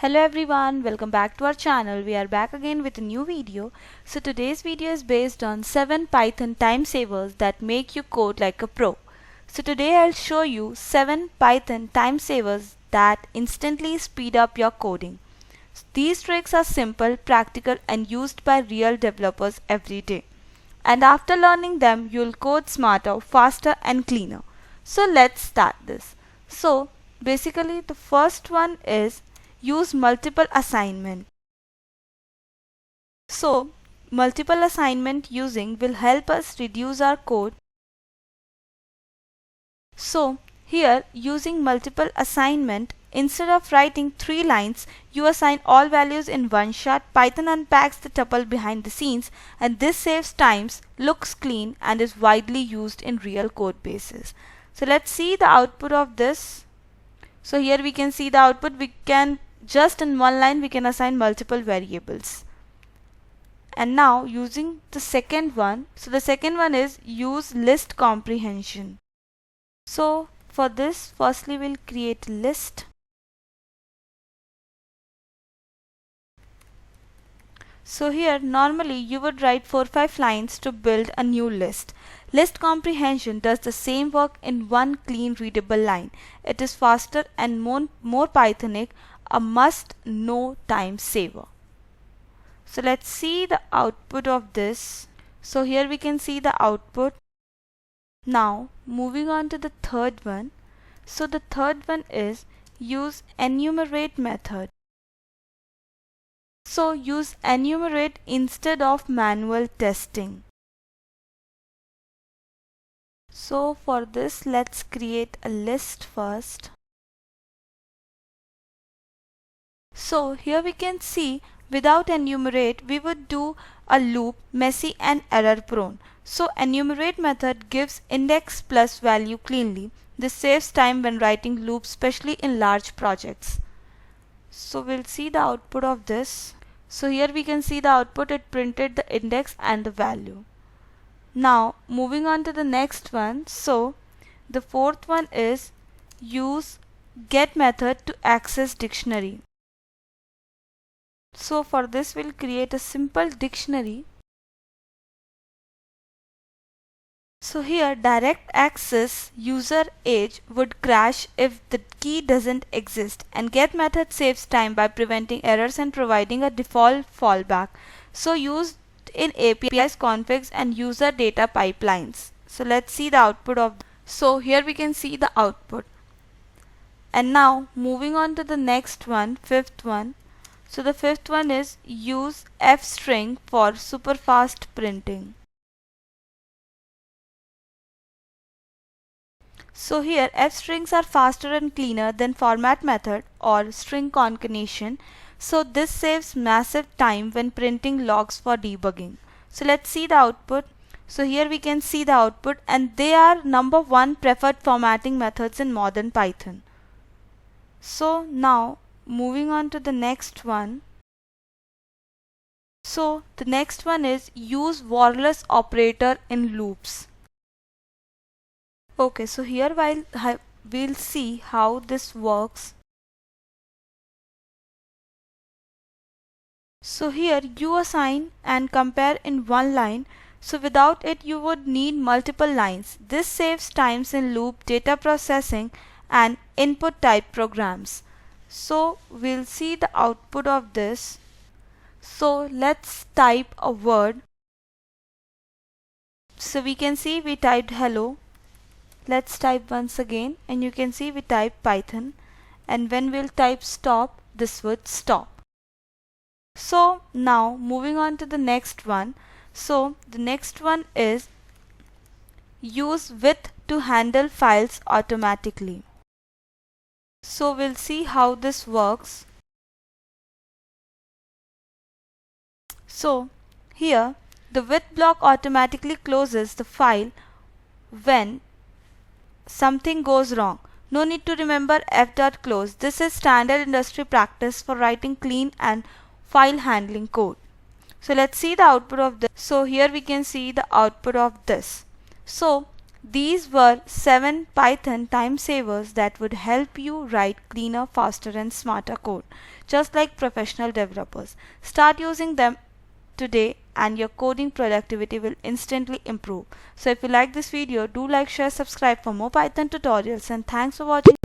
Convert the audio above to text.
Hello everyone, welcome back to our channel. We are back again with a new video. So today's video is based on 7 Python time savers that make you code like a pro. So today I'll show you 7 Python time savers that instantly speed up your coding. These tricks are simple, practical and used by real developers every day. And after learning them, you'll code smarter, faster and cleaner. So let's start this. So basically the first one is use multiple assignment. So multiple assignment using will help us reduce our code. So here using multiple assignment, instead of writing 3 lines, you assign all values in one shot. Python unpacks the tuple behind the scenes and this saves times, looks clean and is widely used in real code bases. So let's see the output of this. So here we can see the output. We can just in one line we can assign multiple variables. And now using the second one, so the second one is use list comprehension. So for this, firstly we'll create a list. So here normally you would write 4-5 lines to build a new list. List comprehension does the same work in one clean readable line. It is faster and more Pythonic, a must-know time saver. So let's see the output of this. So here we can see the output. Now moving on to the third one. So the third one is use enumerate method. So use enumerate instead of manual testing. So for this, let's create a list first. So here we can see without enumerate we would do a loop, messy and error prone. So enumerate method gives index plus value cleanly. This saves time when writing loops, especially in large projects. So we'll see the output of this. So here we can see the output. It printed the index and the value. Now moving on to the next one. So the fourth one is use get method to access dictionary. So for this we'll create a simple dictionary. So here direct access user age would crash if the key doesn't exist, and get method saves time by preventing errors and providing a default fallback. So used in APIs, configs and user data pipelines. So let's see the output of this. So here we can see the output. And now moving on to the next one, fifth one. So the fifth one is use f-string for super fast printing. So here f-strings are faster and cleaner than format method or string concatenation. So this saves massive time when printing logs for debugging. So let's see the output. So here we can see the output and they are #1 preferred formatting methods in modern Python. So now moving on to the next one. So the next one is use Walrus operator in loops. Okay, so here we'll see how this works. So here you assign and compare in one line. So without it you would need multiple lines. This saves times in loop, data processing and input type programs. So we'll see the output of this. So let's type a word. So we can see we typed hello. Let's type once again and you can see we type Python, and when we'll type stop, this would stop. So now moving on to the next one. So the next one is use with to handle files automatically. So we'll see how this works. So here the with block automatically closes the file when something goes wrong. No need to remember f.close. This is standard industry practice for writing clean and file handling code. So let's see the output of this. So here we can see the output of this. So These were 7 Python time savers that would help you write cleaner, faster and smarter code, just like professional developers. Start using them today and your coding productivity will instantly improve. So if you like this video, do like, share, subscribe for more Python tutorials, and thanks for watching.